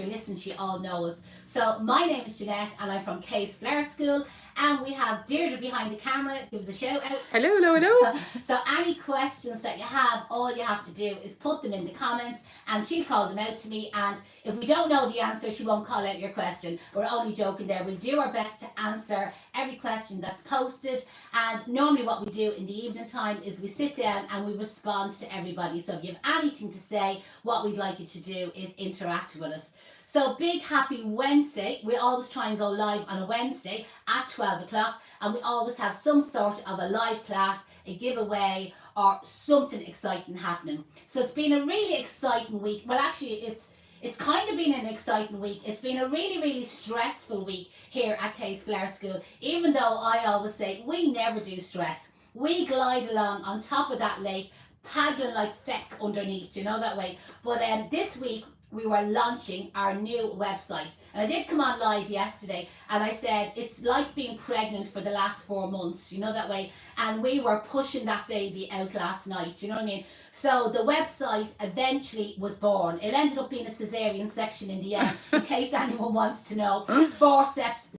listen, she all knows. So my name is Jeanette and I'm from Case Flower School, and we have Deirdre behind the camera. Give us a shout out. Hello, hello, hello. So any questions that you have, all you have to do is put them in the comments and she'll call them out to me, and if we don't know the answer, she won't call out your question. We're only joking there. We'll do our best to answer every question that's posted, and normally what we do in the evening time is we sit down and we respond to everybody. So if you have anything to say, what we'd like you to do is interact with us. So big happy Wednesday. We always try and go live on a Wednesday at 12 o'clock, and we always have some sort of a live class, a giveaway, or something exciting happening. So it's been a really exciting week. Well, actually, it's kind of been an exciting week. It's been a really, really stressful week here at Case Flower School, even though I always say we never do stress. We glide along on top of that lake, paddling like feck underneath, you know, that way. But this week, we were launching our new website, and I did come on live yesterday and I said it's like being pregnant for the last 4 months, you know, that way, and we were pushing that baby out last night, you know what I mean? So the website eventually was born. It ended up being a cesarean section in the end, in case anyone wants to know. Forceps,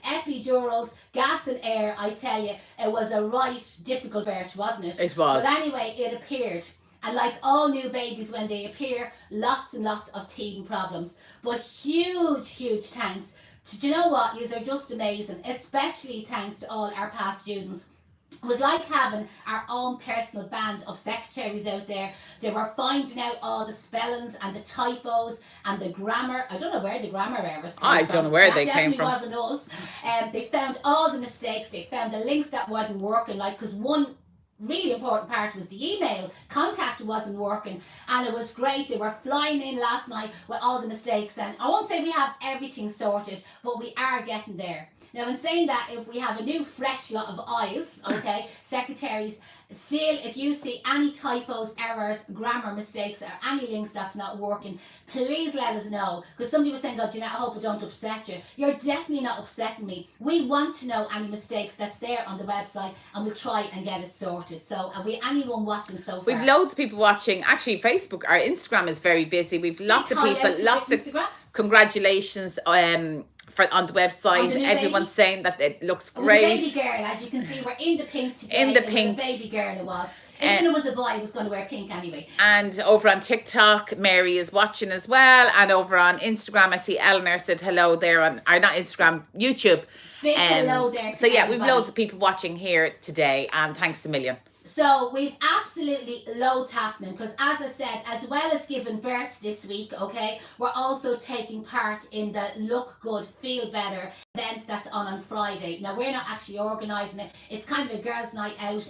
epidurals, gas and air. I tell you, it was a right difficult birth, wasn't it? It was. But anyway, it appeared. And like all new babies, when they appear, lots and lots of teething problems. But huge, huge thanks. Do you know what? Yous are just amazing. Especially thanks to all our past students. It was like having our own personal band of secretaries out there. They were finding out all the spellings and the typos and the grammar. I don't know where the grammar errors came from. I don't know where they came from. That definitely wasn't us. They found all the mistakes. They found the links that weren't working. Like, because one really important part was the email contact wasn't working, and it was great. They were flying in last night with all the mistakes, and I won't say we have everything sorted, but we are getting there. Now, in saying that, if we have a new fresh lot of eyes, okay, secretaries, still, if you see any typos, errors, grammar mistakes, or any links that's not working, please let us know. Because somebody was saying, God, Jeanette, I hope I don't upset you. You're definitely not upsetting me. We want to know any mistakes that's there on the website, and we'll try and get it sorted. So, are we anyone watching so far? We've loads of people watching. Actually, Facebook, our Instagram is very busy. We've lots of people, lots of congratulations on the website. Everyone's saying that it looks great. It was a baby girl, as you can see. We're in the pink today. In the pink. It was a baby girl, it was. Even if it was a boy, he was going to wear pink anyway. And over on TikTok, Mary is watching as well. And over on Instagram, I see Eleanor said hello there on, or not Instagram, YouTube. Big hello there. So yeah, we've loads of people watching here today, and thanks a million. So we've absolutely loads happening, because as I said, as well as giving birth this week, okay, we're also taking part in the Look Good, Feel Better event that's on Friday. Now, we're not actually organising it. It's kind of a girls' night out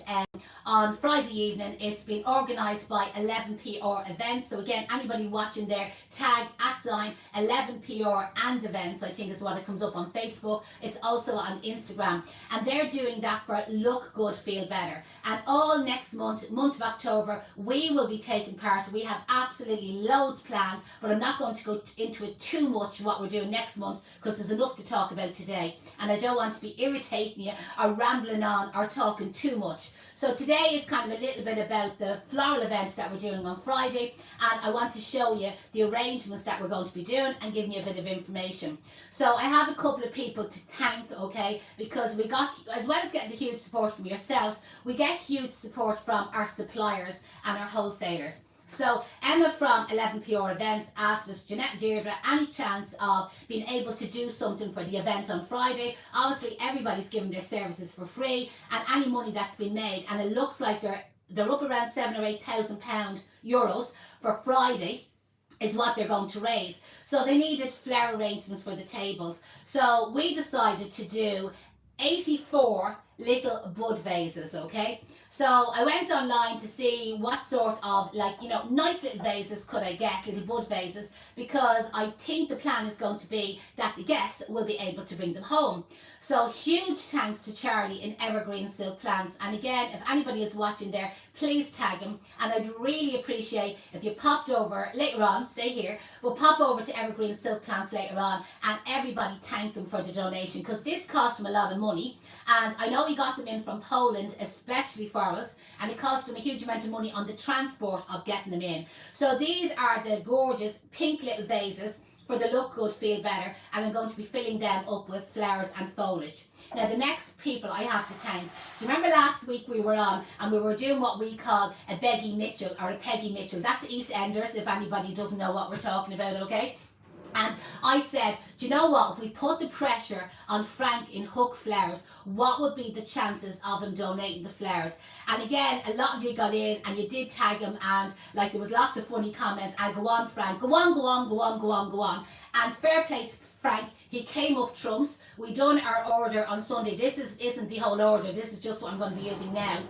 on Friday evening. It's been organised by 11PR Events. So again, anybody watching there, tag @ 11PR and events, I think is what it comes up on Facebook. It's also on Instagram. And they're doing that for Look Good, Feel Better. And all next month of October, we will be taking part. We have absolutely loads planned, but I'm not going to go into it too much what we're doing next month, because there's enough to talk about today, and I don't want to be irritating you or rambling on or talking too much. So today is kind of a little bit about the floral event that we're doing on Friday, and I want to show you the arrangements that we're going to be doing and giving you a bit of information. So I have a couple of people to thank, okay, because we got, as well as getting the huge support from yourselves, we get huge support from our suppliers and our wholesalers. So Emma from 11PR Events asked us, Jeanette, Deirdre, any chance of being able to do something for the event on Friday? Obviously, everybody's giving their services for free, and any money that's been made, and it looks like they're up around £7,000 or £8,000 euros for Friday, is what they're going to raise. So they needed flower arrangements for the tables. So we decided to do 84 little bud vases, okay? So I went online to see what sort of, like, you know, nice little vases could I get, little bud vases, because I think the plan is going to be that the guests will be able to bring them home. So huge thanks to Charlie in Evergreen Silk Plants. And again, if anybody is watching there, please tag him. And I'd really appreciate if you popped over later on, stay here, but pop over to Evergreen Silk Plants later on and everybody thank him for the donation, because this cost him a lot of money. And I know he got them in from Poland, especially for us, and it cost him a huge amount of money on the transport of getting them in. So these are the gorgeous pink little vases for the look good, feel better, and I'm going to be filling them up with flowers and foliage. Now the next people I have to thank, do you remember last week we were on and we were doing what we call a Beggy Mitchell or a Peggy Mitchell? That's EastEnders, if anybody doesn't know what we're talking about, okay? And I said, do you know what, if we put the pressure on Frank in Hook Flowers, what would be the chances of him donating the flowers? And again, a lot of you got in and you did tag him, and like there was lots of funny comments, and go on Frank, go on, go on, go on, go on, go on. And fair play to Frank, he came up trumps. We done our order on Sunday. This isn't the whole order, this is just what I'm going to be using now.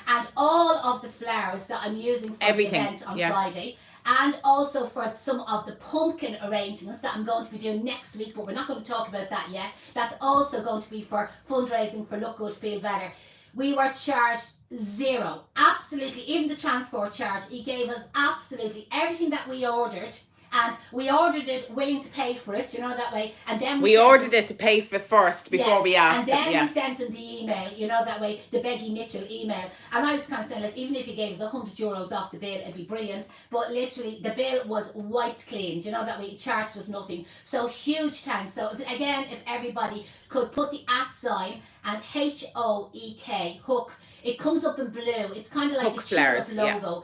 And all of the flowers that I'm using for the event on Friday, and also for some of the pumpkin arrangements that I'm going to be doing next week, but we're not going to talk about that yet. That's also going to be for fundraising for Look Good, Feel Better. We were charged zero, absolutely, even the transport charge. He gave us absolutely everything that we ordered. And we ordered it willing to pay for it, you know, that way. And then we ordered it to pay for first before we asked him. And then we sent him the email, you know, that way, the Beggy Mitchell email. And I was kind of saying, like, even if he gave us €100 off the bill, it'd be brilliant. But literally, the bill was wiped clean, you know, that way, he charged us nothing. So huge thanks. So again, if everybody could put the @ sign and HOEK, Hook. It comes up in blue. It's kind of like Hook the Flowers logo.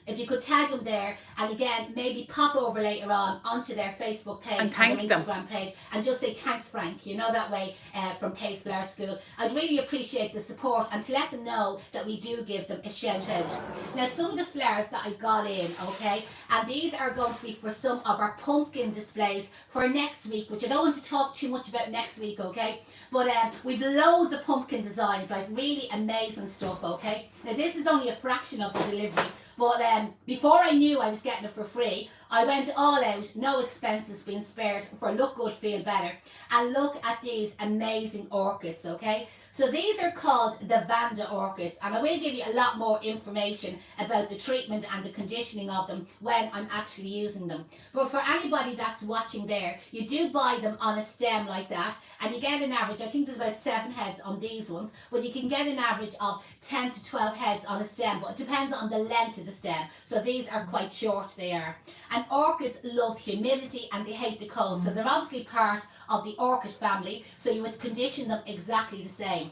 If you could tag them there, and again, maybe pop over later on onto their Facebook page and their Instagram page, and just say thanks, Frank. You know, that way from Pace Flower School. I'd really appreciate the support, and to let them know that we do give them a shout out. Now, some of the flowers that I got in, okay, and these are going to be for some of our pumpkin displays for next week, which I don't want to talk too much about next week, okay. But we've loads of pumpkin designs, like really amazing stuff, okay. Now this is only a fraction of the delivery, but before I knew I was getting it for free, I went all out, no expenses being spared for Look Good, Feel Better. And look at these amazing orchids, okay. So these are called the Vander Orchids, and I will give you a lot more information about the treatment and the conditioning of them when I'm actually using them. But for anybody that's watching there, you do buy them on a stem like that, and you get an average, I think there's about 7 heads on these ones, but you can get an average of 10 to 12 heads on a stem, but it depends on the length of the stem. So these are quite short, they are. And orchids love humidity and they hate the cold, so they're obviously part of the orchid family, so you would condition them exactly the same.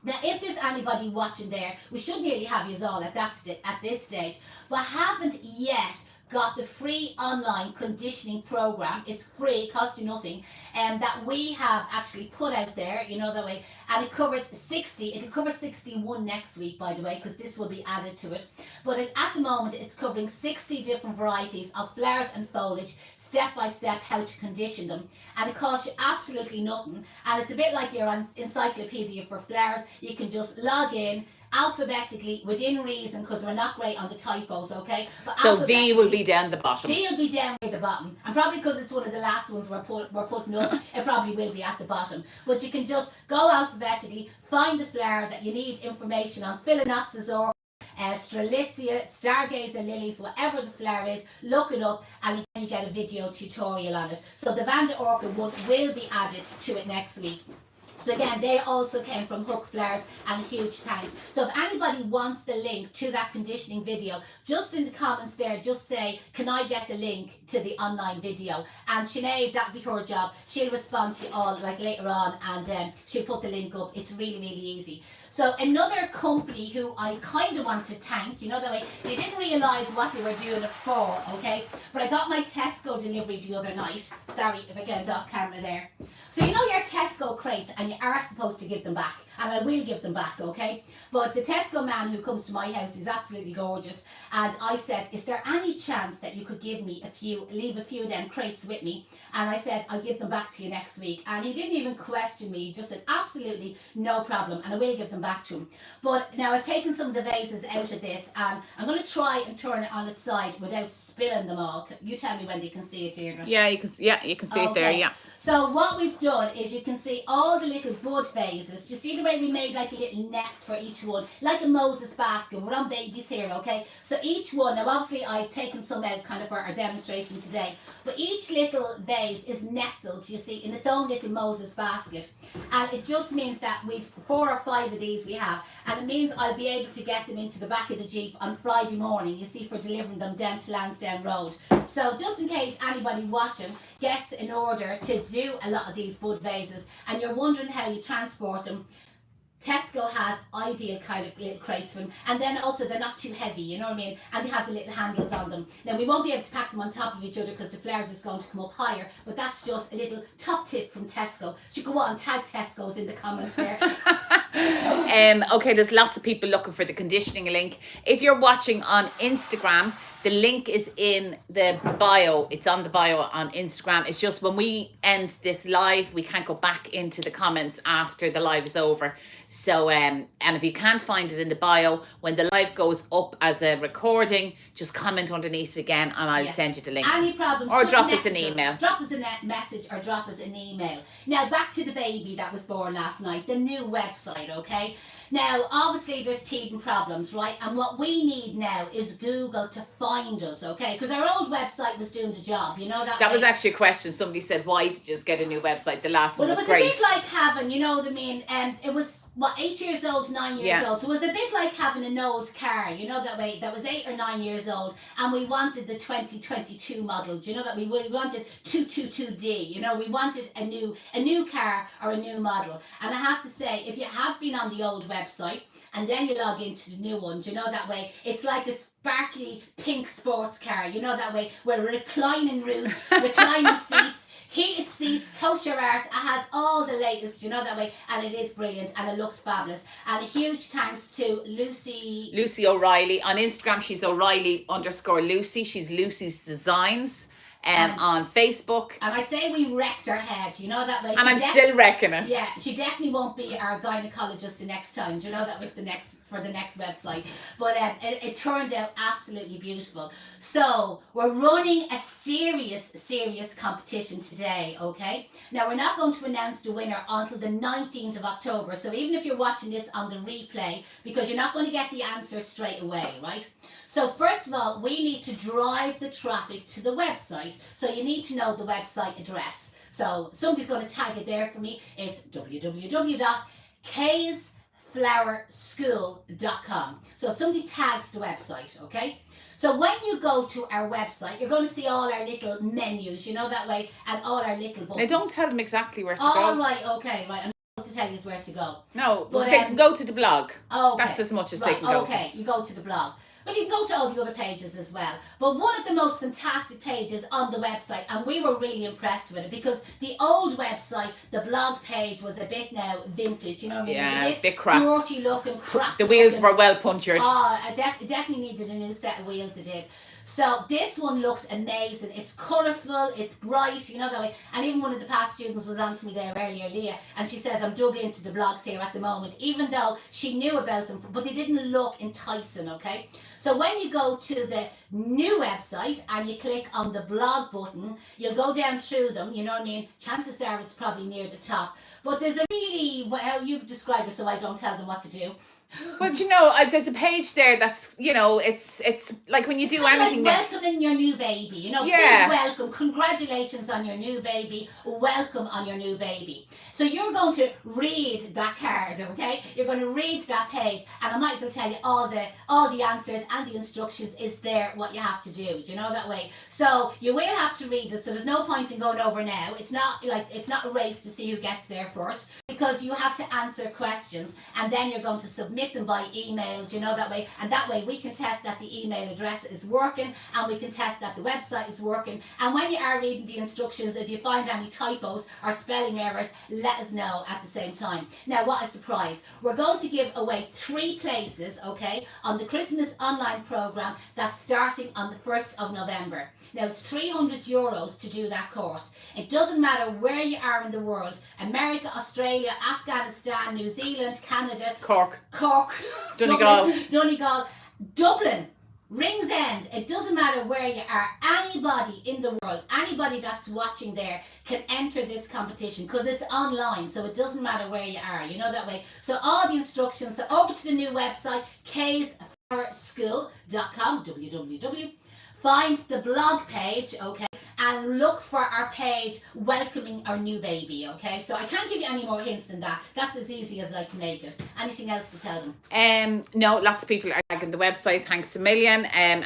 Now, if there's anybody watching there, we should nearly have you all at this stage, but haven't yet got the free online conditioning program. It's free, costs you nothing, and that we have actually put out there, you know, that way, and it covers 60, it'll cover 61 next week, by the way, because this will be added to it. But at the moment, it's covering 60 different varieties of flowers and foliage, step by step how to condition them, and it costs you absolutely nothing, and it's a bit like your encyclopedia for flowers. You can just log in alphabetically within reason, because we're not great on the typos, okay? But so V will be down the bottom. V will be down at the bottom, and probably because it's one of the last ones we're putting up, it probably will be at the bottom. But you can just go alphabetically, find the flower that you need information on, Phalaenopsis or Strelitzia, Stargazer lilies, whatever the flower is, look it up, and you get a video tutorial on it. So the Vander Orchid one will be added to it next week. So again, they also came from Hook Flowers, and huge thanks. So if anybody wants the link to that conditioning video, just in the comments there, just say, can I get the link to the online video? And Sinead, that'll be her job. She'll respond to you all like later on, and she'll put the link up. It's really, really easy. So another company who I kind of want to thank, you know, that way, they didn't realise what they were doing it for, okay? But I got my Tesco delivery the other night. Sorry if I get off camera there. So you know your Tesco crates, and you are supposed to give them back. And I will give them back, okay? But the Tesco man who comes to my house is absolutely gorgeous. And I said, is there any chance that you could give me leave a few of them crates with me? And I said, I'll give them back to you next week. And he didn't even question me. He just said, absolutely no problem. And I will give them back to him. But now I've taken some of the vases out of this, and I'm going to try and turn it on its side without spilling them all. You tell me when you can see it, Deirdre. Yeah, you can see it there, yeah. So what we've done is you can see all the little bud vases. Do you see the way way we made like a little nest for each one, like a Moses basket. We're on babies here, okay? So each one, now obviously I've taken some out kind of for our demonstration today, but each little vase is nestled, you see, in its own little Moses basket. And it just means that we've 4 or 5 of these we have, and it means I'll be able to get them into the back of the Jeep on Friday morning, you see, for delivering them down to Lansdowne Road. So just in case anybody watching gets an order to do a lot of these bud vases and you're wondering how you transport them, Tesco has ideal kind of little crates for them, and then also they're not too heavy, you know what I mean, and they have the little handles on them. Now we won't be able to pack them on top of each other because the flowers is going to come up higher, but that's just a little top tip from Tesco. You go on, tag Tesco's in the comments there. Okay, there's lots of people looking for the conditioning link. If you're watching on Instagram, the link is in the bio. It's on the bio on Instagram. It's just when we end this live, we can't go back into the comments after the live is over. So, and if you can't find it in the bio, when the live goes up as a recording, just comment underneath it again and I'll send you the link. Any problems? Or drop us an email. Drop us a message or drop us an email. Now, back to the baby that was born last night, the new website, okay? Now, obviously, there's teething problems, right? And what we need now is Google to find us, okay? Because our old website was doing the job, you know that. That was actually a question. Somebody said, "Why did you just get a new website? The last one was great." Well, it was a bit like having, you know what I mean? It was, 8 years old, 9 years old. So it was a bit like having an old car, you know that way. That was 8 or 9 years old, and we wanted the 2022 model. Do you know that we wanted 222D? You know, we wanted a new car or a new model. And I have to say, if you have been on the old website and then you log into the new one, do you know that way? It's like a sparkly pink sports car, you know that way, with a reclining roof, reclining seats, heated seats, toast your arse. It has all the latest, you know that way, and it is brilliant and it looks fabulous. And a huge thanks to Lucy O'Reilly. On Instagram, she's O'Reilly_Lucy. She's Lucy's Designs. On Facebook. And I'd say we wrecked her head, you know that way. And I'm still wrecking it. Yeah, she definitely won't be our gynecologist the next time, do you know that, with for the next website. But it turned out absolutely beautiful. So we're running a serious competition today, okay? Now we're not going to announce the winner until the 19th of October. So even if you're watching this on the replay, because you're not going to get the answer straight away, right? So first of all, we need to drive the traffic to the website. So you need to know the website address. So somebody's going to tag it there for me. It's www.kaysflowerschool.com. So somebody tags the website, okay? So when you go to our website, you're going to see all our little menus, you know that way, and all our little buttons. Now don't tell them exactly where to go. Oh, right, okay, right. I'm supposed to tell you where to go. No, but they can go to the blog. Okay. That's as much as they can go to. Okay, you go to the blog. But you can go to all the other pages as well. But one of the most fantastic pages on the website, and we were really impressed with it, because the old website, the blog page, was a bit now vintage, you know what I mean? Yeah, it was a bit crap. Dirty looking, crap. The wheels were well punctured. Oh, it definitely needed a new set of wheels, it did. So this one looks amazing. It's colourful, it's bright, you know that way. And even one of the past students was on to me there earlier, Leah, and she says, I'm dug into the blogs here at the moment, even though she knew about them, but they didn't look enticing, okay? So when you go to the new website and you click on the blog button, you'll go down through them, you know what I mean? Chances are it's probably near the top. But there's a really, how you describe it so I don't tell them what to do. But you know, there's a page there that's, you know, it's like when you do anything. Like welcoming your new baby, you know, yeah. Big welcome, congratulations on your new baby, welcome on your new baby. So you're going to read that card, okay? You're going to read that page, and I might as well tell you all the answers and the instructions is there, what you have to do. Do you know that way? So you will have to read it. So there's no point in going over now. It's not a race to see who gets there first, because you have to answer questions, and then you're going to submit them by email, you know that way, and that way we can test that the email address is working, and we can test that the website is working. And when you are reading the instructions, if you find any typos or spelling errors, let us know at the same time. Now, what is the prize? We're going to give away 3 places, okay, on the Christmas online program that's starting on the 1st of November. Now, it's €300 to do that course. It doesn't matter where you are in the world. America, Australia, Afghanistan, New Zealand, Canada. Cork. Donegal. Dublin. Rings End, it doesn't matter where you are, anybody in the world, anybody that's watching there can enter this competition because it's online, so it doesn't matter where you are, you know that way. So all the instructions, so over to the new website, kaysflowerschool.com, www. Find the blog page, okay, and look for our page welcoming our new baby, okay? So I can't give you any more hints than that. That's as easy as I can make it. Anything else to tell them? No, lots of people are tagging the website. Thanks a million. And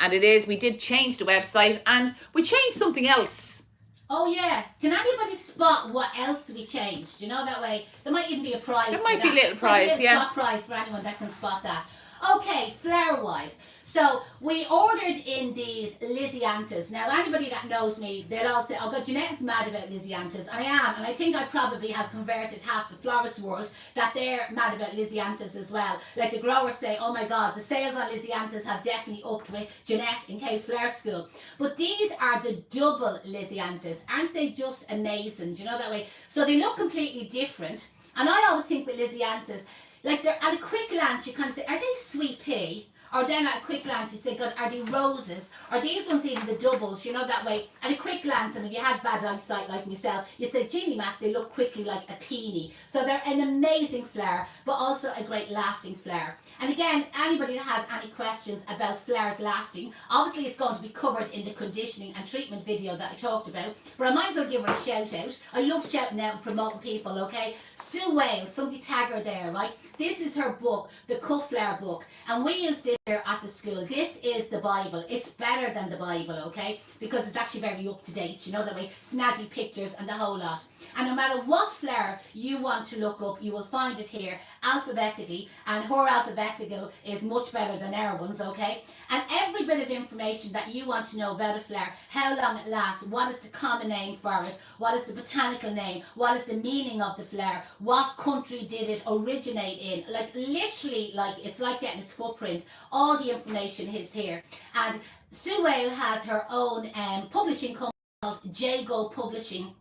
we did change the website and we changed something else. Oh yeah, can anybody spot what else we changed? You know, that way there might even be a prize. There might be a little prize, yeah. Spot prize for anyone that can spot that. Okay, flower wise. So we ordered in these Lysianthus. Now anybody that knows me, they'll all say, oh God, Jeanette's mad about Lysianthus. And I am, and I think I probably have converted half the florist world that they're mad about Lysianthus as well. Like the growers say, oh my God, the sales on Lysianthus have definitely upped with Jeanette in Kays Flower School. But these are the double Lysianthus. Aren't they just amazing? Do you know that way? So they look completely different. And I always think with Lysianthus, like they're at a quick glance, you kind of say, are they sweet pea? Or then at a quick glance you'd say, God, are they roses? Or these ones even the doubles, you know, that way. At a quick glance, and if you had bad eyesight like myself, you'd say, Jeannie Mac, they look quickly like a peony. So they're an amazing flower, but also a great lasting flower. And again, anybody that has any questions about flowers lasting, obviously it's going to be covered in the conditioning and treatment video that I talked about, but I might as well give her a shout out. I love shouting out and promoting people, okay? Sue Wales, somebody tag her there, right? This is her book, the Cut Flower book, and we used it here at the school. This is the Bible. It's better than the Bible, okay? Because it's actually very up to date, you know, that way, snazzy pictures and the whole lot. And no matter what flower you want to look up, you will find it here alphabetically, and her alphabetical is much better than our ones, okay? And every bit of information that you want to know about a flower, how long it lasts, what is the common name for it, what is the botanical name, what is the meaning of the flower, what country did it originate in, like literally, like it's like getting its footprint. All the information is here. And Sue Whale has her own publishing company called Jago Publishing.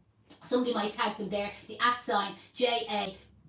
Somebody might tag them there, the @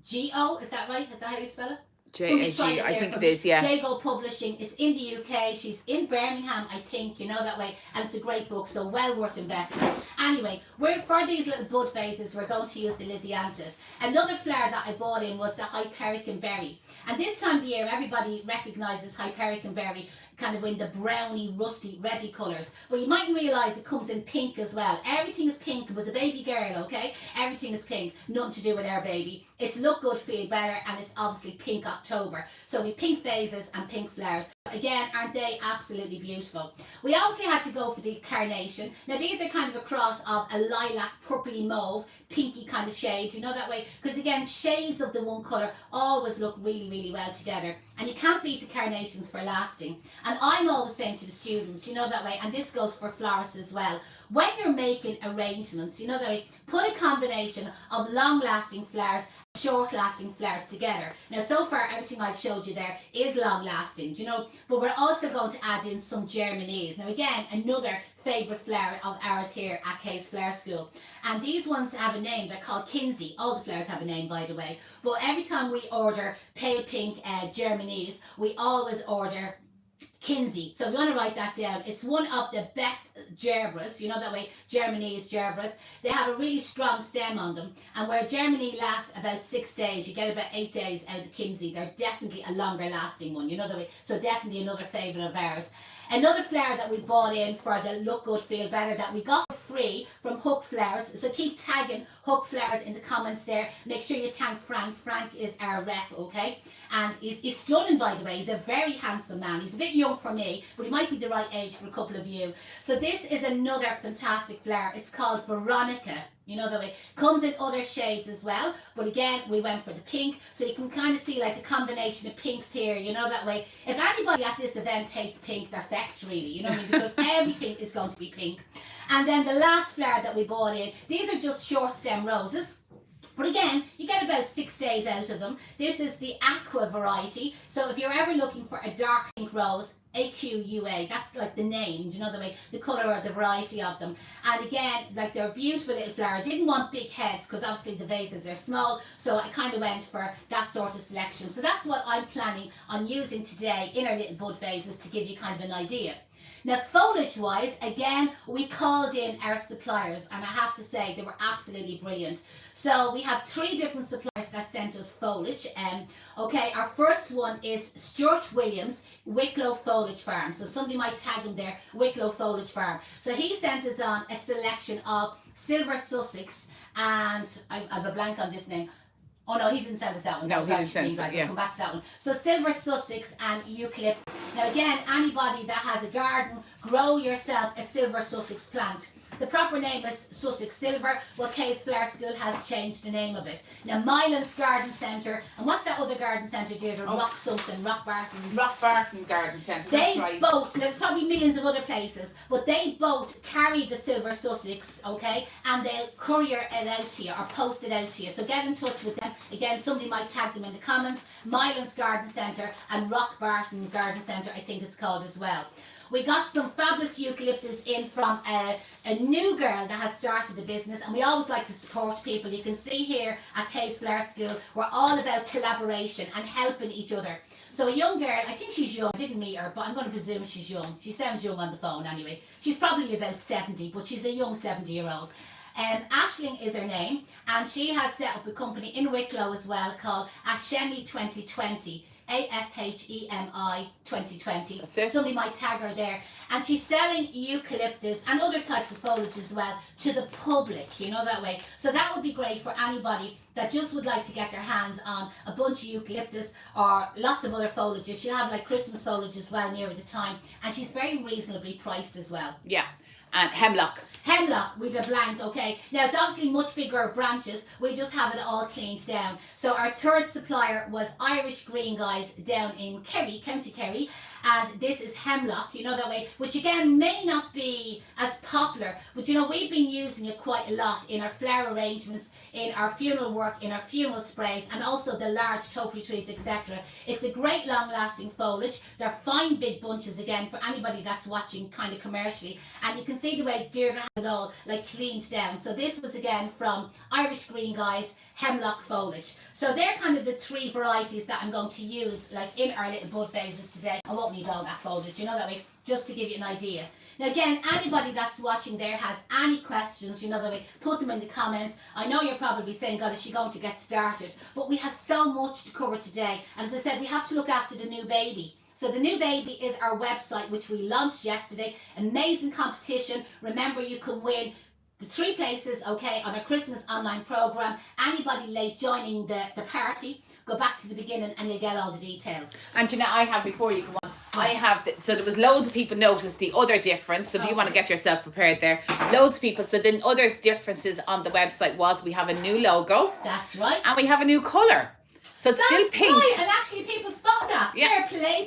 JAGO, is that right? Is that how you spell it? JAG, I think it is, yeah. Jago Publishing. It's in the UK. She's in Birmingham, I think, you know, that way. And it's a great book, so well worth investing. Anyway, for these little bud vases, we're going to use the Lysianthus. Another flower that I bought in was the Hypericum berry. And this time of the year, everybody recognises Hypericum berry kind of in the browny, rusty, reddy colours. But you mightn't realise it comes in pink as well. Everything is pink. It was a baby girl, okay? Everything is pink. Nothing to do with our baby. It's look good, feel better, and it's obviously pink October. So we pink vases and pink flowers. Again, aren't they absolutely beautiful? We obviously had to go for the carnation. Now these are kind of a cross of a lilac, purpley mauve, pinky kind of shade, you know that way? Because again, shades of the one colour always look really, really well together. And you can't beat the carnations for lasting. And I'm always saying to the students, you know that way, and this goes for florists as well, when you're making arrangements, you know that way, put a combination of long-lasting flowers, short-lasting flowers together. Now so far everything I've showed you there is long-lasting, you know, but we're also going to add in some Germanies. Now again, another favourite flower of ours here at Kays Flower School. And these ones have a name, they're called Kinsey. All the flowers have a name, by the way. But every time we order pale pink Germanies, we always order Kinsey. So if you want to write that down, it's one of the best gerbras, you know that way, Germany's gerbras. They have a really strong stem on them, and where Germany lasts about 6 days, you get about 8 days out of the Kinsey. They're definitely a longer lasting one, you know that way. So definitely another favourite of ours. Another flower that we bought in for the Look Good Feel Better that we got for free from Hook Flowers. So keep tagging Hook Flowers in the comments there. Make sure you thank Frank. Frank is our rep, okay? And he's stunning, by the way. He's a very handsome man. He's a bit young for me, but he might be the right age for a couple of you. So this is another fantastic flower. It's called Veronica. You know, the way comes in other shades as well, but again we went for the pink, so you can kind of see like the combination of pinks here, you know that way. If anybody at this event hates pink, they're fecked really, you know what I mean, because everything is going to be pink. And then the last flower that we bought in, these are just short stem roses. But again, you get about 6 days out of them. This is the aqua variety. So if you're ever looking for a dark pink rose, AQUA, that's like the name, do you know the way, the colour or the variety of them. And again, like they're beautiful little flower. I didn't want big heads because obviously the vases are small, so I kind of went for that sort of selection. So that's what I'm planning on using today in our little bud vases to give you kind of an idea. Now, foliage wise, again, we called in our suppliers, and I have to say they were absolutely brilliant. So we have 3 different suppliers that sent us foliage. Okay, our first one is Stuart Williams, Wicklow Foliage Farm. So somebody might tag him there, Wicklow Foliage Farm. So he sent us on a selection of Silver Sussex, and I have a blank on this name. Oh no, he didn't send us that one. No, he didn't send send us that. I'll come back to that one. So Silver Sussex and Eucalyptus. Now again, anybody that has a garden, grow yourself a Silver Sussex plant. The proper name is Sussex Silver. Well, Case Flower School has changed the name of it. Now, Mylands Garden Centre, and what's that other garden centre, Deirdre? Rock something, Rock Barton. Rock Barton Garden Centre, They that's right. both, now there's probably millions of other places, but they both carry the Silver Sussex, okay, and they'll courier it out to you or post it out to you. So get in touch with them. Again, somebody might tag them in the comments. Mylands Garden Centre and Rock Barton Garden Centre, I think it's called as well. We got some fabulous eucalyptus in from a new girl that has started the business, and we always like to support people. You can see here at Case Flower School, we're all about collaboration and helping each other. So a young girl, I think she's young, I didn't meet her, but I'm going to presume she's young. She sounds young on the phone anyway. She's probably about 70, but she's a young 70-year-old. Aisling is her name, and she has set up a company in Wicklow as well called Ashemi 2020. ASHEMI 2020. That's it. Somebody might tag her there. And she's selling eucalyptus and other types of foliage as well to the public, you know, that way. So that would be great for anybody that just would like to get their hands on a bunch of eucalyptus or lots of other foliages. She'll have like Christmas foliage as well nearer the time. And she's very reasonably priced as well. Yeah. And hemlock. Hemlock with a blank, okay. Now it's obviously much bigger branches. We just have it all cleaned down. So our third supplier was Irish Green Guys down in Kerry, County Kerry. And this is hemlock, you know that way, which again may not be as popular, but you know, we've been using it quite a lot in our flower arrangements, in our funeral work, in our funeral sprays, and also the large topiary trees, etc. It's a great long-lasting foliage. They're fine big bunches again for anybody that's watching kind of commercially. And you can see the way Deirdre has it all like cleaned down. So this was again from Irish Green Guys, hemlock foliage. So they're kind of the 3 varieties that I'm going to use like in our little bud vases today. I won't need all that foliage, you know that way, just to give you an idea. Now again, anybody that's watching there has any questions, you know that way, put them in the comments. I know you're probably saying, God, is she going to get started? But we have so much to cover today. And as I said, we have to look after the new baby. So the new baby is our website, which we launched yesterday. Amazing competition. Remember, you can win the 3 places, okay, on our Christmas online program. Anybody late joining the party, go back to the beginning and you'll get all the details. And you know, I have, before you go on, I have, so there was loads of people noticed the other difference. So if you want to get yourself prepared there, loads of people. So then other differences on the website was we have a new logo. That's right. And we have a new colour. So it's still pink. Right, and actually people spot that. Yeah. Fair play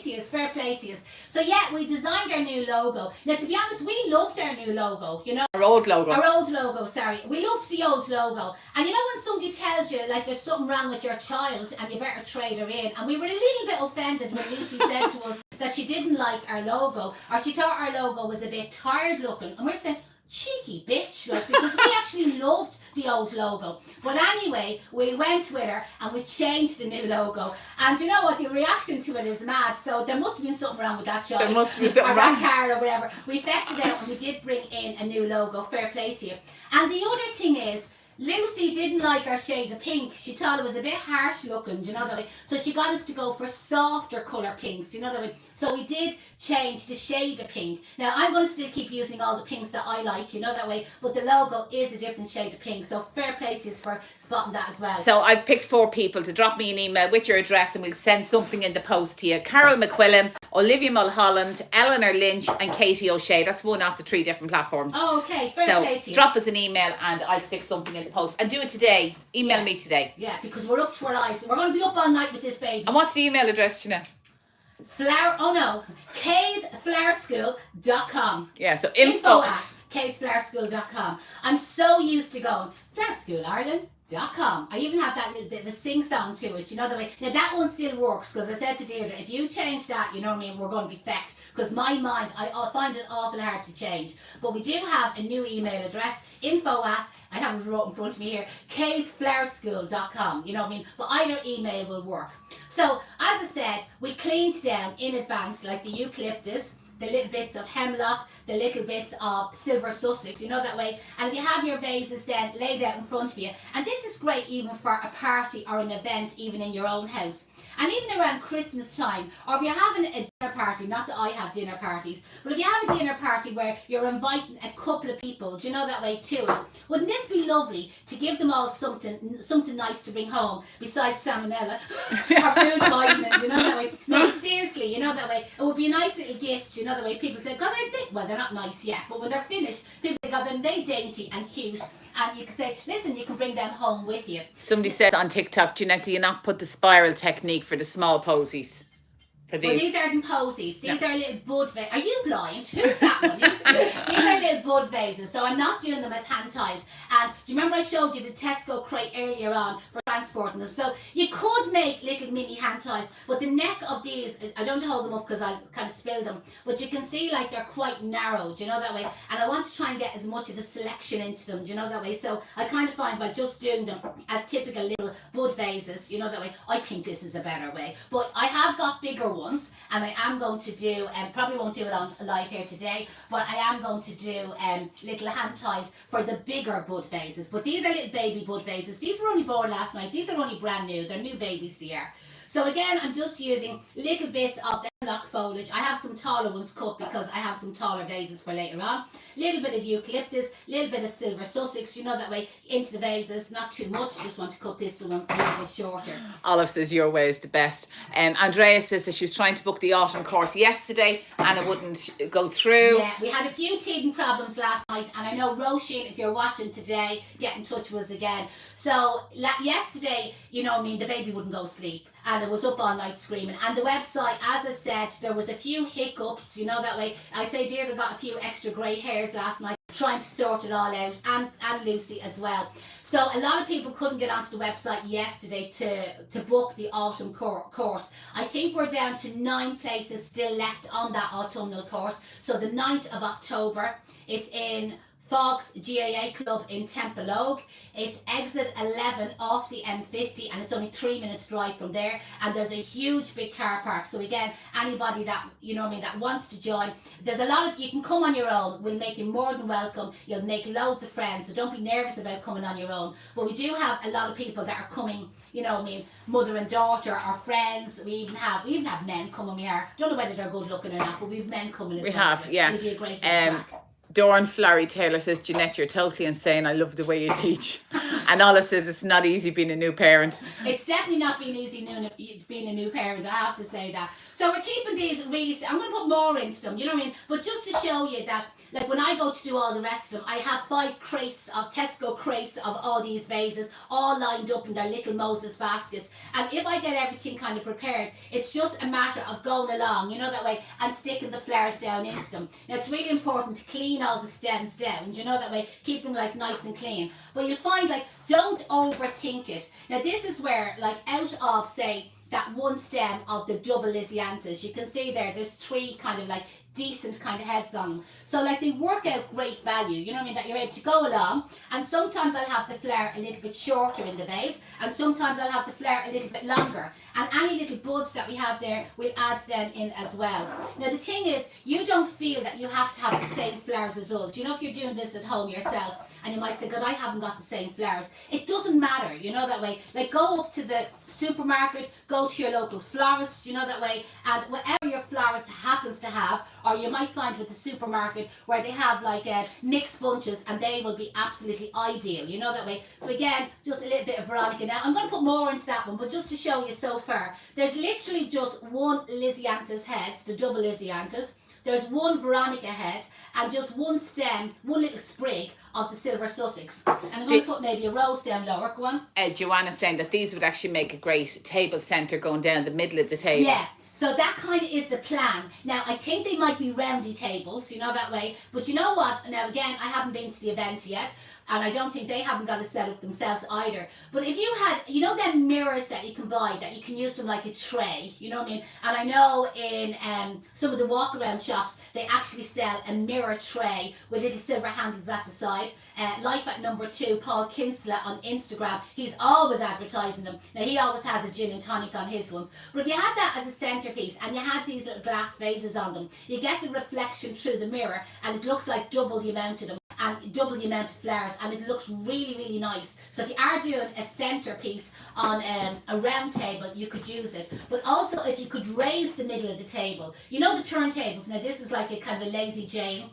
to you. So yeah, we designed our new logo. Now to be honest, we loved our new logo, you know. Our old logo. Our old logo, sorry. We loved the old logo. And you know when somebody tells you like there's something wrong with your child and you better trade her in. And we were a little bit offended when Lucy said to us that she didn't like our logo, or she thought our logo was a bit tired looking. And we're saying, cheeky bitch, like, because we actually loved the old logo. But anyway, we went with her and we changed the new logo. And you know what? The reaction to it is mad. So there must have been something wrong with that choice. There must be something or wrong. that car or whatever. We effected it out and we did bring in a new logo. Fair play to you. And the other thing is, Lucy didn't like our shade of pink. She thought it was a bit harsh looking, do you know that way? So she got us to go for softer colour pinks, do you know that way? So we did change the shade of pink. Now I'm going to still keep using all the pinks that I like, you know that way, but the logo is a different shade of pink. So fair play to you for spotting that as well. So I've picked 4 people to drop me an email with your address and we'll send something in the post to you. Carol McQuillan, Olivia Mulholland, Eleanor Lynch and Katie O'Shea. That's one off the 3 different platforms. Oh, okay, fair play to you. Drop us an email and I'll stick something in the post. And do it today. Email me today. Yeah, because we're up to our eyes. We're going to be up all night with this baby. And what's the email address, Jeanette? Kaysflowerschool.com. Yeah, so info at kaysflowerschool.com. I'm so used to going, flowerschoolireland.com. I even have that little bit of a sing-song to it, you know the way. Now that one still works, because I said to Deirdre, if you change that, you know what I mean, we're going to be fecked. Because my mind, I find it awful hard to change. But we do have a new email address, I have it wrote in front of me here, kaysflowerschool.com, you know what I mean? But either email will work. So, as I said, we cleaned down in advance, like the eucalyptus, the little bits of hemlock, the little bits of silver Sussex, you know that way. And you have your vases then laid out in front of you. And this is great even for a party or an event, even in your own house. And even around Christmas time, or if you're having a dinner party, not that I have dinner parties, but if you have a dinner party where you're inviting a couple of people, do you know that way, to it, wouldn't this be lovely to give them all something nice to bring home besides salmonella or food poisoning, you know that way? No, seriously, you know that way, it would be a nice little gift, you know the way. People say, God, well, they're not nice yet, but when they're finished, people say, God, they're dainty and cute. And you can say, listen, you can bring them home with you. Somebody said on TikTok, Jeanette, do you not put the spiral technique for the small posies? For these? Well, these aren't posies. These are little bud vases. Are you blind? Who's that one? These are little bud vases. So I'm not doing them as hand ties. And do you remember I showed you the Tesco crate earlier on for transporting them? So you could make little mini hand ties, but the neck of these, I don't hold them up because I'll kind of spill them, but you can see like they're quite narrow, do you know that way? And I want to try and get as much of the selection into them, do you know that way? So I kind of find by just doing them as typical little bud vases, you know that way, I think this is a better way. But I have got bigger ones, and I am going to do, probably won't do it on live here today, but I am going to do little hand ties for the bigger bud vases. But these are little baby bud vases. These were only born last night. These are only brand new. They're new babies to year. So again, I'm just using little bits of the hemlock foliage. I have some taller ones cut because I have some taller vases for later on. Little bit of eucalyptus, little bit of silver Sussex, you know that way, into the vases. Not too much, just want to cut this one a little bit shorter. Olive says your way is the best. Andrea says that she was trying to book the autumn course yesterday and it wouldn't go through. Yeah, we had a few teething problems last night, and I know Roisin, if you're watching today, get in touch with us again. So yesterday, you know what I mean, the baby wouldn't go to sleep. And it was up all night screaming. And the website, as I said, there was a few hiccups, you know that way. I say Deirdre got a few extra grey hairs last night, trying to sort it all out, and Lucy as well. So a lot of people couldn't get onto the website yesterday to book the autumn course. I think we're down to 9 places still left on that autumnal course. So the 9th of October, it's in Fox GAA Club in Templeogue. It's exit 11 off the M50, and it's only 3 minutes drive from there. And there's a huge big car park. So again, anybody that, you know what I mean, that wants to join, there's a lot of, you can come on your own. We'll make you more than welcome. You'll make loads of friends. So don't be nervous about coming on your own. But we do have a lot of people that are coming, you know what I mean, mother and daughter, our friends. We even have men coming here. Don't know whether they're good looking or not, but we've men coming as well. We have, so yeah. It'll be a great crack. Dawn Flurry Taylor says, Jeanette, you're totally insane. I love the way you teach. And Olive says it's not easy being a new parent. It's definitely not been easy being a new parent, I have to say that. So we're keeping these really, I'm going to put more into them, you know what I mean? But just to show you that, like when I go to do all the rest of them, I have 5 crates of Tesco crates of all these vases, all lined up in their little Moses baskets. And if I get everything kind of prepared, it's just a matter of going along, you know that way, and sticking the flowers down into them. Now it's really important to clean all the stems down, you know that way, keep them like nice and clean. But you'll find like, don't overthink it. Now this is where, like out of say, that one stem of the double Lysianthus, you can see there's 3 kind of like decent kind of heads on them. So like they work out great value, you know what I mean, that you're able to go along. And sometimes I'll have the flower a little bit shorter in the vase, and sometimes I'll have the flower a little bit longer. And any little buds that we have there, we'll add them in as well. Now the thing is, you don't feel that you have to have the same flowers as us. You know, if you're doing this at home yourself, and you might say, God, I haven't got the same flowers. It doesn't matter, you know that way. Like go up to the supermarket, go to your local florist, you know that way, and whatever your florist happens to have, or you might find with the supermarket where they have like mixed bunches, and they will be absolutely ideal, you know that way. So again, just a little bit of Veronica. Now I'm going to put more into that one, but just to show you so far, there's literally just one Lysianthus head, the double Lysianthus. There's one Veronica head and just one stem, one little sprig of the silver Sussex. And I'm going to put maybe a rose stem lower. Go on. Joanna's saying that these would actually make a great table centre going down the middle of the table. Yeah. So that kind of is the plan. Now, I think they might be roundy tables, you know, that way. But you know what? Now, again, I haven't been to the event yet. And I don't think they haven't got it set up themselves either. But if you had, you know, them mirrors that you can buy, that you can use them like a tray, you know what I mean? And I know in some of the walk-around shops, they actually sell a mirror tray with little silver handles at the side. Life at Number 2, Paul Kinsella on Instagram, he's always advertising them. Now, he always has a gin and tonic on his ones. But if you had that as a centerpiece and you had these little glass vases on them, you get the reflection through the mirror and it looks like double the amount of them and double the amount of flowers, and it looks really, really nice. So if you are doing a centerpiece on a round table, you could use it. But also if you could raise the middle of the table, you know, the turntables. Now this is like a kind of a Lazy Jane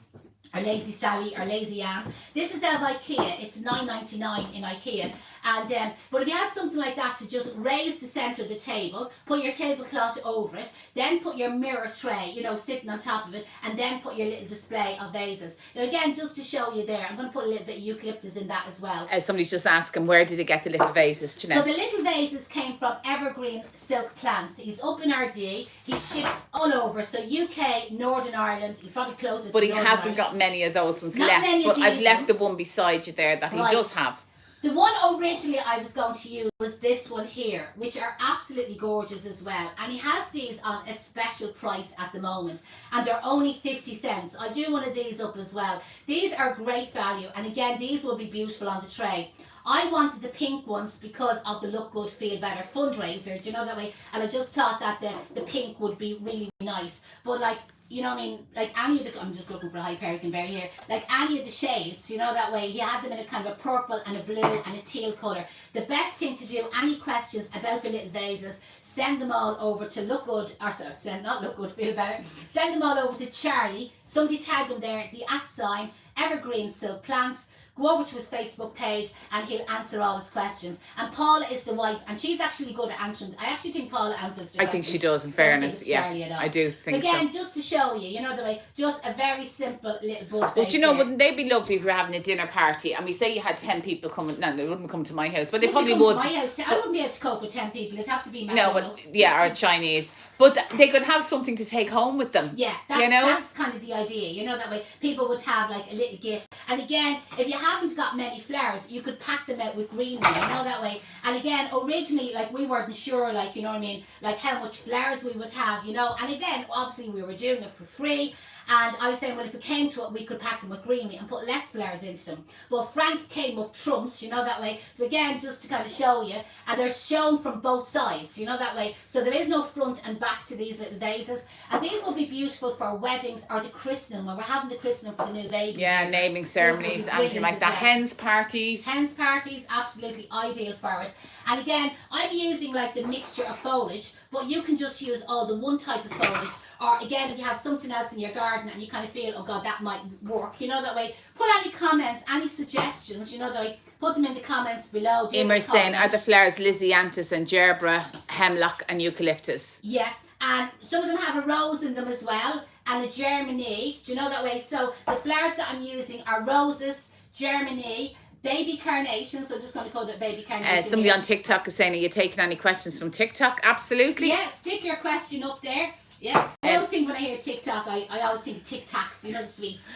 or Lazy Sally or Lazy Anne. This is out of IKEA. It's $9.99 in IKEA. And but if you had something like that to just raise the centre of the table, put your tablecloth over it, then put your mirror tray, you know, sitting on top of it, and then put your little display of vases. Now again, just to show you there, I'm going to put a little bit of eucalyptus in that as well. Somebody's just asking, where did they get the little vases, Jeanette? So the little vases came from Evergreen Silk Plants. He's up in RD. He ships all over. So UK, Northern Ireland. He's probably closer to But he Northern hasn't Ireland. got many of those ones Not left. many of But I've these left the ones. one beside you there that he Right. does have. The one originally I was going to use was this one here, which are absolutely gorgeous as well. And he has these on a special price at the moment. And they're only 50 cents. I'll do one of these up as well. These are great value. And again, these will be beautiful on the tray. I wanted the pink ones because of the Look Good, Feel Better fundraiser. Do you know that way? And I just thought that the pink would be really nice. But like, you know what I mean, like any of the, I'm just looking for a Hyperion Berry here, like any of the shades, you know, that way, he had them in a kind of a purple and a blue and a teal colour. The best thing to do, any questions about the little vases, send them all over to Look Good, or sorry, not Look Good, Feel Better, send them all over to Charlie, somebody tag him there, the @ Evergreen Silk Plants. Go over to his Facebook page and he'll answer all his questions. And Paula is the wife, and she's actually good at answering. I actually think Paula answers the questions. I think she does, in I don't think fairness. it's Yeah, Charlie at all. I do think so. Again, so. just to show you, you know the way, just a very simple little bud But face you know, there. wouldn't they be lovely if you were having a dinner party and we say you had 10 people coming? No, they wouldn't come to my house, but they Wouldn't probably come would. to my house. I wouldn't be able to cope with 10 people. It'd have to be No, McDonald's. but yeah, or Chinese. But they could have something to take home with them. Yeah, that's, you know? that's kind of the idea. You know, that way people would have like a little gift. And again, if you haven't got many flowers, you could pack them out with greenery, you know, that way. And again, originally, like, we weren't sure, like, you know what I mean, like how much flowers we would have, you know. And again, obviously we were doing it for free. And I was saying, well, if it came to it, we could pack them with greenery and put less flowers into them. Well, Frank came up trumps, you know, that way. So again, just to kind of show you, and they're shown from both sides, you know, that way. So there is no front and back to these little vases. And these will be beautiful for weddings or the christening, when we're having the christening for the new baby. Yeah, naming ceremonies, anything like that. Hens parties. Hens parties, absolutely ideal for it. And again, I'm using like the mixture of foliage, but you can just use all the one type of foliage. Or again, if you have something else in your garden and you kind of feel, oh God, that might work, you know, that way. Put any comments, any suggestions, you know, that way. Put them in the comments below. Emer's saying, are the flowers Lysianthus and Gerbera, hemlock and eucalyptus? Yeah, and some of them have a rose in them as well, and a Germany, do you know that way? So the flowers that I'm using are roses, Germany, baby carnations. So I'm just going to call it baby carnation. Somebody here. on TikTok is saying, are you taking any questions from TikTok? Absolutely. Yeah, stick your question up there. Yeah, I always think when I hear TikTok, I always think of Tic Tacs, you know, the sweets.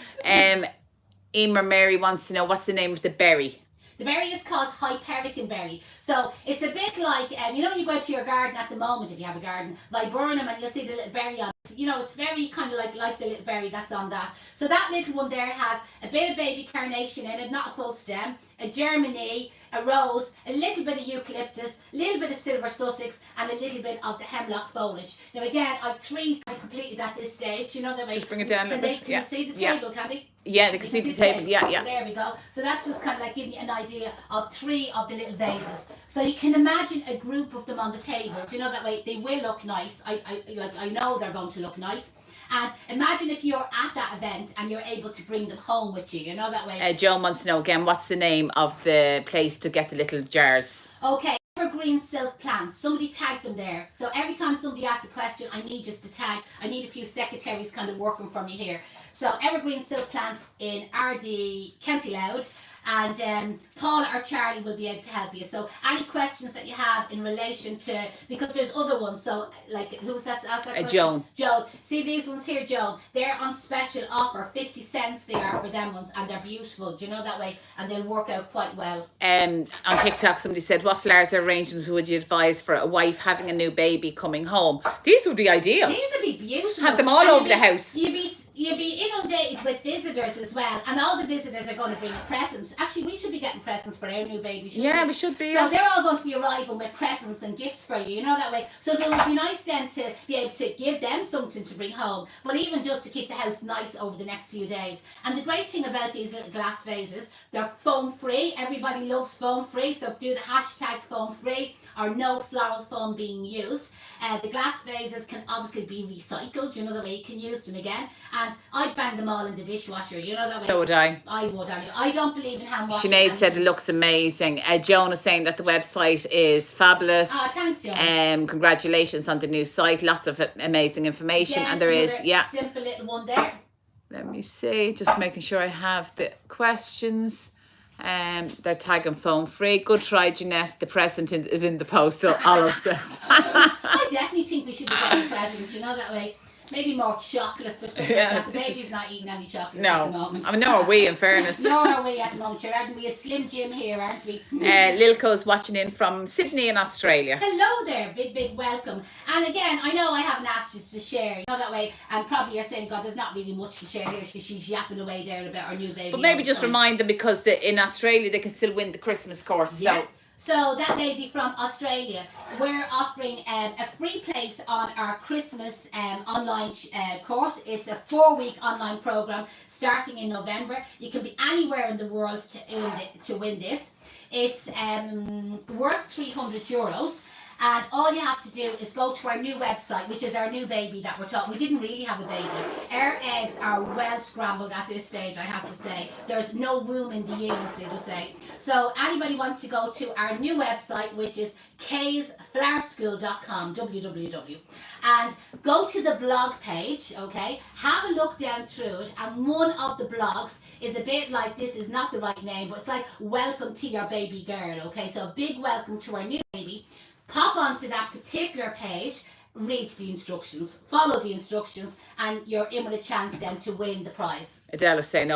Emer Mary wants to know, what's the name of the berry? The berry is called Hyperion berry. So it's a bit like, you know, when you go to your garden at the moment, if you have a garden, viburnum, and you'll see the little berry on it. You know, it's very kind of like the little berry that's on that. So that little one there has a bit of baby carnation in it, not a full stem, a Germany, a rose, a little bit of eucalyptus, a little bit of silver Sussex, and a little bit of the hemlock foliage. Now again, I've 3 completed at this stage, you know that way. Just bring it down a Can little they, bit. can Yeah. you see the Yeah. table, can they? Yeah, they can see the table. Yeah, yeah. There we go. So that's just kind of like giving you an idea of 3 of the little vases. So you can imagine a group of them on the table. Do you know that way? They will look nice. I know they're going to look nice. And imagine if you're at that event and you're able to bring them home with you. You know that way. Joan wants to know again, what's the name of the place to get the little jars? Okay. Evergreen Silk Plants. Somebody tagged them there. So every time somebody asks a question, I need just to tag. I need a few secretaries kind of working for me here. So Evergreen Silk Plants in RD County Loud. and Paula or Charlie will be able to help you. So any questions that you have in relation to, because there's other ones, so like who's that asked that question? Joan. Joan, see these ones here, Joan, they're on special offer, 50 cents they are for them ones, and they're beautiful, do you know, that way, and they'll work out quite well. On TikTok somebody said, what flowers or arrangements would you advise for a wife having a new baby coming home? These would be ideal. These would be beautiful. Have them all and over the house. You'd be inundated with visitors as well, and all the visitors are going to bring a present. Actually, we should be getting presents for our new baby, shouldn't we? We should be. So they're all going to be arriving with presents and gifts for you, you know, that way. So it would be nice then to be able to give them something to bring home, but even just to keep the house nice over the next few days. And the great thing about these little glass vases, they're foam free. Everybody loves foam free, so do the hashtag foam free or no floral foam being used. The glass vases can obviously be recycled, you know, the way you can use them again. And I'd bang them all in the dishwasher, you know, that way. So would I. I would, anyway. I don't believe in hand washing. Sinead said it looks amazing. Joan is saying that the website is fabulous. Oh, thanks, Joan. Congratulations on the new site. Lots of amazing information. Yeah, and there is, simple little one there. Let me see. Just making sure I have the questions. They're tagging foam free. Good try, Jeanette. The present is in the post, Olive says. I definitely think we should be getting presents, you know, that way. Maybe more chocolates or something like that. The baby's not eating any chocolates at the moment. I mean, nor are we, in fairness. Nor are we at the moment. Aren't we a Slim Jim here, aren't we? Lilco's watching in from Sydney in Australia. Hello there, big welcome. And again, I know I haven't asked you to share, you know, that way, and probably you're saying, God, there's not really much to share here. She's yapping away there about our new baby. But maybe just remind them, because in Australia they can still win the Christmas course. Yeah. So that lady from Australia, we're offering a free place on our Christmas online course. It's a 4-week online program starting in November. You can be anywhere in the world to win this. It's worth €300. And all you have to do is go to our new website, which is our new baby that we're talking. We didn't really have a baby. Our eggs are well scrambled at this stage, I have to say. There's no womb in the uterus, they just say. So anybody wants to go to our new website, which is kaysflowerschool.com, www. And go to the blog page, okay? Have a look down through it, and one of the blogs is a bit like, this is not the right name, but it's like, welcome to your baby girl, okay? So a big welcome to our new baby. Pop onto that particular page, read the instructions, follow the instructions, and you're in with a chance then to win the prize. Adele is saying,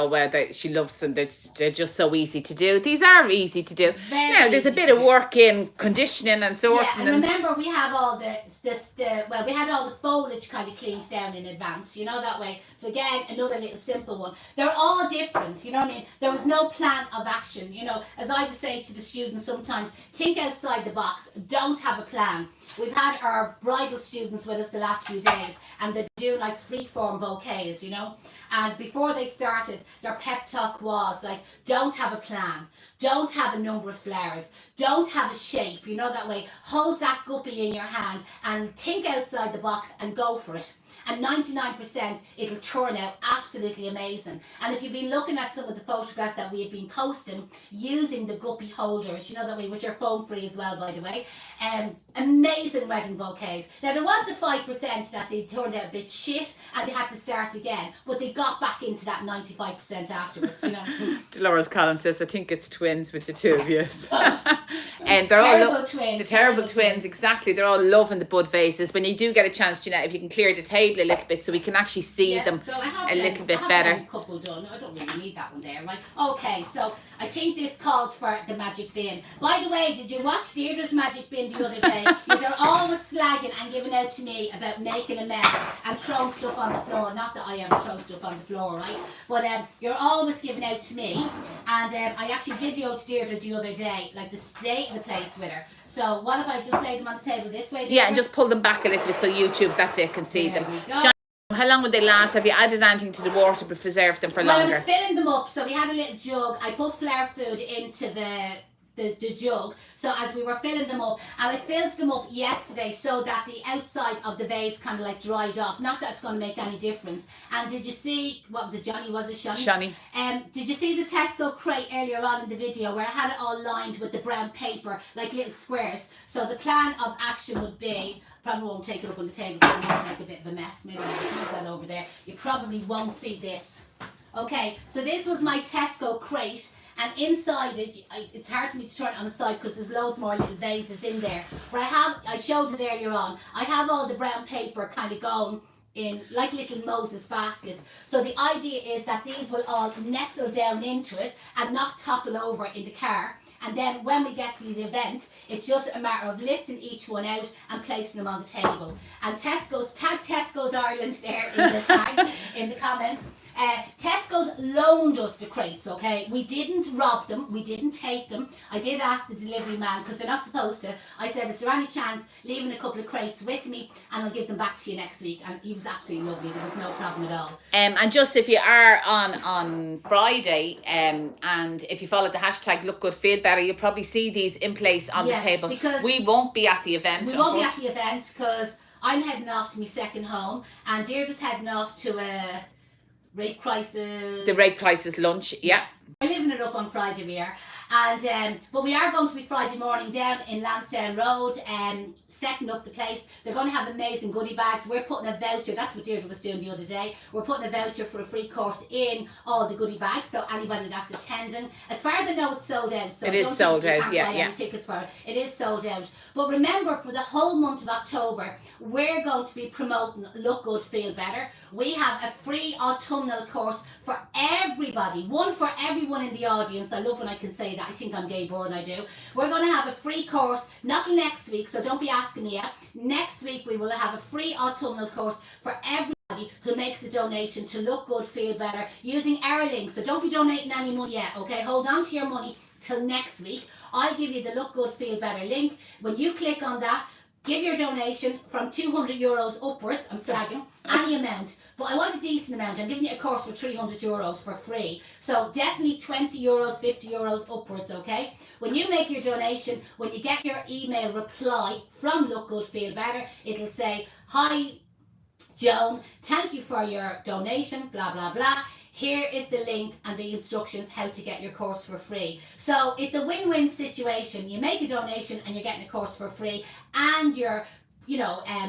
she loves them. They're just so easy to do. These are easy to do. Now, there's a bit of work in conditioning and sorting. Yeah, and remember, we have all we had all the foliage kind of cleaned down in advance, you know, that way. So again, another little simple one. They're all different, you know what I mean? There was no plan of action, you know. As I just say to the students sometimes, think outside the box. Don't have a plan. We've had our bridal students with us the last few days, and they do like free-form bouquets, you know. And before they started, their pep talk was like, don't have a plan, don't have a number of flowers, don't have a shape, you know, that way. Hold that guppy in your hand and think outside the box and go for it. And 99% it'll turn out absolutely amazing. And if you've been looking at some of the photographs that we have been posting using the guppy holders, you know, that way, which are foam free as well, by the way, amazing wedding bouquets. Now there was the 5% that they turned out a bit shit and they had to start again, but they got back into that 95% afterwards, you know. Dolores Collins says, I think it's twins with the two of you. And they're terrible twins, exactly. They're all loving the bud vases. When you do get a chance, Jeanette, if you can clear the table a little bit so we can actually see them a little bit better. I have a couple done. I don't really need that one there, right? Okay, so I think this calls for the magic bin. By the way, did you watch Deirdre's magic bin the other day? Because they're always slagging and giving out to me about making a mess and throwing stuff on the floor. Not that I ever throw stuff on the floor, right? But you're always giving out to me. And I actually videoed Deirdre the other day, like the state of the place with her. So what if I just laid them on the table this way, Deirdre? Yeah, and just pull them back a little bit so YouTube, that's it, can see them. How long would they last? Have you added anything to the water to preserve them for longer? I was filling them up, so we had a little jug. I put flower food into the jug, so as we were filling them up, and I filled them up yesterday so that the outside of the vase kind of like dried off. Not that it's going to make any difference. And did you see, what was it, Johnny? Was it Shani? Did you see the Tesco crate earlier on in the video where I had it all lined with the brown paper, like little squares? So the plan of action would be, probably won't take it up on the table because it might make a bit of a mess. Maybe I'll just move that over there. You probably won't see this. Okay, so this was my Tesco crate. and inside it, it's hard for me to turn it on the side because there's loads more little vases in there. But I showed it earlier on, I have all the brown paper kind of going in like little Moses baskets. So the idea is that these will all nestle down into it and not topple over in the car. And then when we get to the event, it's just a matter of lifting each one out and placing them on the table. And tag Tesco's Ireland there in the tag, in the comments. Tesco's loaned us the crates, okay? We didn't rob them, we didn't take them. I did ask the delivery man, because they're not supposed to. I said, is there any chance leaving a couple of crates with me and I'll give them back to you next week? And he was absolutely lovely, there was no problem at all. And just if you are on Friday, and if you follow the hashtag Look Good Feel Better, you'll probably see these in place on the table. Because we won't be at the event. We won't be at the event because I'm heading off to my second home and Deirdre's heading off to a rape crisis. The rape crisis lunch, yeah. We're living it up on Friday, we are. And but we are going to be Friday morning down in Lansdowne Road, setting up the place. They're going to have amazing goodie bags. We're putting a voucher, that's what Deirdre was doing the other day. We're putting a voucher for a free course in all the goodie bags. So anybody that's attending, as far as I know, it's sold out. So it is sold out, yeah. Any tickets for it. It is sold out. But remember, for the whole month of October, we're going to be promoting Look Good, Feel Better. We have a free autumnal course for everybody, one for everyone in the audience. I love when I can say that. I think I'm gay born, I do. We're going to have a free course, not next week, so don't be asking me yet. Next week we will have a free autumnal course for everybody who makes a donation to Look Good, Feel Better using our link. So don't be donating any money yet, okay? Hold on to your money till next week. I'll give you the Look Good, Feel Better link. When you click on that, give your donation from €200 upwards. I'm slagging any amount, but I want a decent amount. I'm giving you a course for €300 for free. So definitely €20, €50 upwards, okay? When you make your donation, when you get your email reply from Look Good, Feel Better, it'll say, hi, Joan, thank you for your donation, blah, blah, blah. Here is the link and the instructions how to get your course for free. So it's a win-win situation. You make a donation and you're getting a course for free, and you're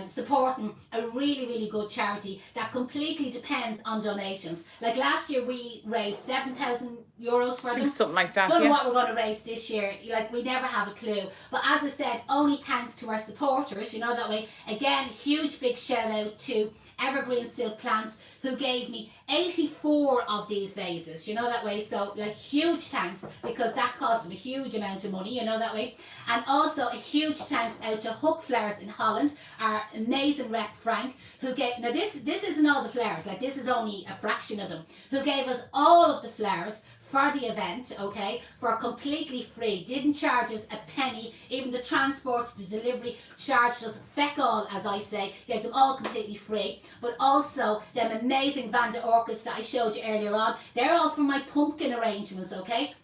supporting a really, really good charity that completely depends on donations. Like last year we raised €7,000 for them. Something like that, Don't know what we're going to raise this year. Like, we never have a clue. But as I said, only thanks to our supporters, you know that way. Again, huge big shout out to Evergreen Silk Plants, who gave me 84 of these vases, you know that way. So like, huge thanks, because that cost them a huge amount of money, you know that way. And also a huge thanks out to Hook Flowers in Holland, our amazing rep Frank, who gave, now this isn't all the flowers, like this is only a fraction of them, who gave us all of the flowers for the event, okay, for completely free. Didn't charge us a penny. Even the transport, the delivery, charged us feck all, as I say. Gave them all completely free. But also them amazing Vander Orchids that I showed you earlier on. They're all from my pumpkin arrangements, okay?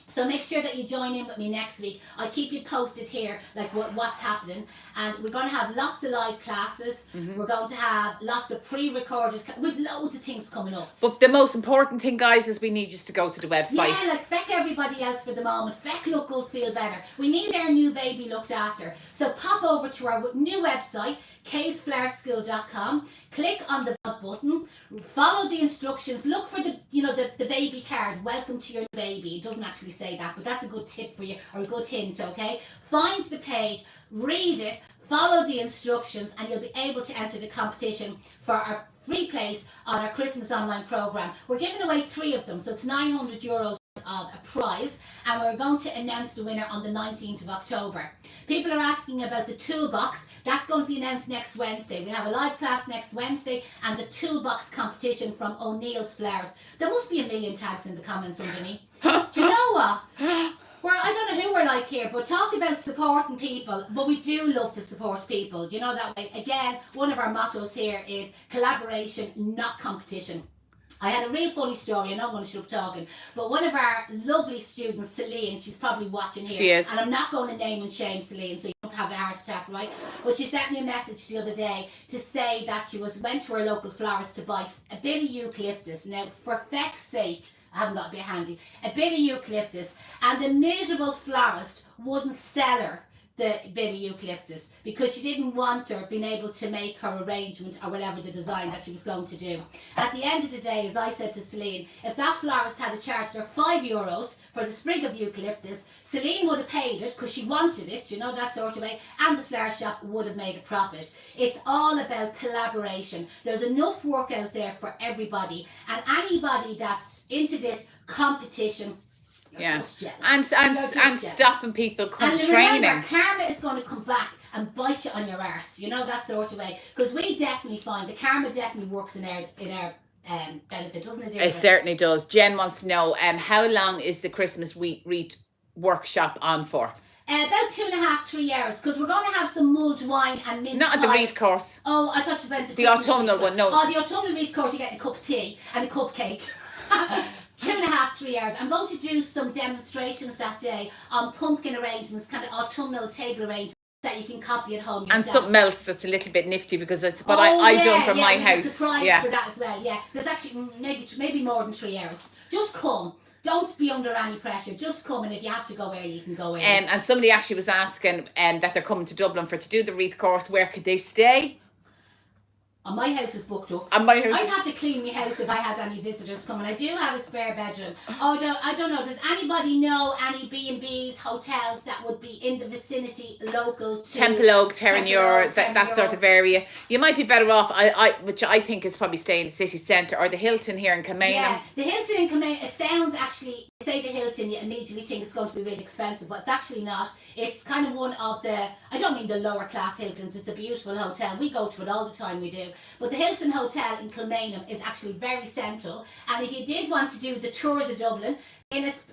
So make sure that you join in with me next week. I'll keep you posted here, like what's happening. And we're going to have lots of live classes. We're going to have lots of pre-recorded. We've loads of things coming up. But the most important thing, guys, is we need you to go to the website. Yeah, like feck everybody else for the moment. Feck Look Good, Feel Better. We need our new baby looked after. So pop over to our new website, kaysflowerschool.com. Click on the button, follow the instructions, look for the baby card, welcome to your baby. It doesn't actually say that, but that's a good tip for you, or a good hint, okay? Find the page, read it, follow the instructions, and you'll be able to enter the competition for our free place on our Christmas online program. We're giving away 3 of them, so it's €900 of a prize, and we're going to announce the winner on the 19th of October. People are asking about the toolbox. That's going to be announced next Wednesday. We have a live class next Wednesday, and the toolbox competition from O'Neill's Flowers. There must be a million tags in the comments underneath. Do you know what? I don't know who we're like here, but talk about supporting people. But we do love to support people. Do you know that way? Again, one of our mottos here is collaboration, not competition. I had a real funny story, I know I'm going to stop talking, but one of our lovely students, Celine, she's probably watching here. She is. And I'm not going to name and shame Celine, so you don't have a heart attack, right? But she sent me a message the other day to say that she went to her local florist to buy a bit of eucalyptus. Now, for feck's sake, I haven't got a bit handy, a bit of eucalyptus, and the miserable florist wouldn't sell her the bit of eucalyptus because she didn't want her being able to make her arrangement or whatever the design that she was going to do. At the end of the day, as I said to Celine, if that florist had charged her €5 for the sprig of eucalyptus. Celine would have paid it because she wanted it, you know, that sort of way, and the flower shop would have made a profit. It's all about collaboration. There's enough work out there for everybody, and anybody that's into this competition, Yeah, just jealous. and stopping people and training. remember, karma is going to come back and bite you on your arse, you know, that sort of way. Because we definitely find the karma definitely works in our benefit, doesn't it? Deirdre? It certainly does. Jen wants to know, how long is the Christmas wreath workshop on for? About 2.5, 3 hours, because we're going to have some mulled wine and mince Not at the wreath course. Oh, I thought you meant the autumnal one. No. Oh, the autumnal wreath course, you get a cup of tea and a cupcake. 2.5, 3 hours. I'm going to do some demonstrations that day on pumpkin arrangements, kind of autumnal table arrangements that you can copy at home yourself. And something else that's a little bit nifty, because that's what I done for my house. Surprise for that as well. Yeah, there's actually maybe more than 3 hours. Just come. Don't be under any pressure. Just come, and if you have to go early, you can go early. And somebody actually was asking that they're coming to Dublin to do the wreath course. Where could they stay? My house is booked up. And my house. I'd have to clean my house if I had any visitors coming. I do have a spare bedroom. Oh, I don't know. Does anybody know any B&Bs, hotels that would be in the vicinity, local to Temple Oak, Terranure, that sort of area? You might be better off. Which I think is probably staying in the city centre, or the Hilton here in Kilmainham. Yeah, the Hilton in Kilmainham. It sounds actually. Say the Hilton, you immediately think it's going to be really expensive, but it's actually not. It's kind of one of the, I don't mean the lower class Hiltons, it's a beautiful hotel. We go to it all the time, we do. But the Hilton Hotel in Kilmainham is actually very central. And if you did want to do the tours of Dublin, Guinness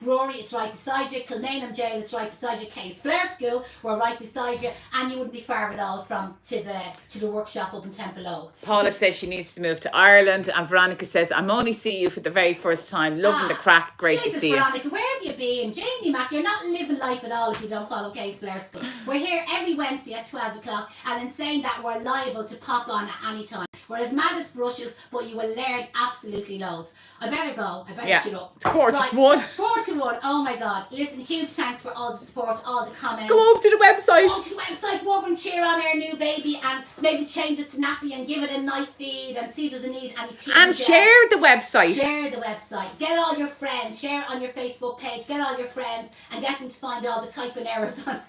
Brewery, it's right beside you. Kilmainham Jail, it's right beside you. Case Flare School, we're right beside you, and you wouldn't be far at all from to the workshop up in Temple Oak. Paula says she needs to move to Ireland, and Veronica says, I'm only seeing you for the very first time. Loving the crack. Great Jesus, to see Veronica, where have you been? Janie Mac, you're not living life at all if you don't follow Case Flare School. We're here every Wednesday at 12 o'clock, and in saying that, we're liable to pop on at any time. We're as mad as brushes, but you will learn absolutely loads. I better go. I better shut up. It's 4:45. 4:45. Oh my God. Listen, huge thanks for all the support, all the comments. Go over to the website. Go to the website, go over and cheer on our new baby, and maybe change its nappy and give it a night feed and see does it need any tea. And share the website. Share the website. Get all your friends. Share it on your Facebook page. Get all your friends and get them to find all the typing errors on it.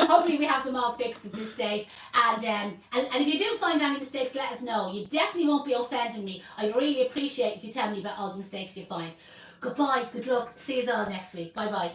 Hopefully we have them all fixed at this stage. And if you do find any mistakes, let us know. You definitely won't be offending me. I'd really appreciate if you tell me about all the mistakes you find. Goodbye, good luck. See you all next week. Bye bye.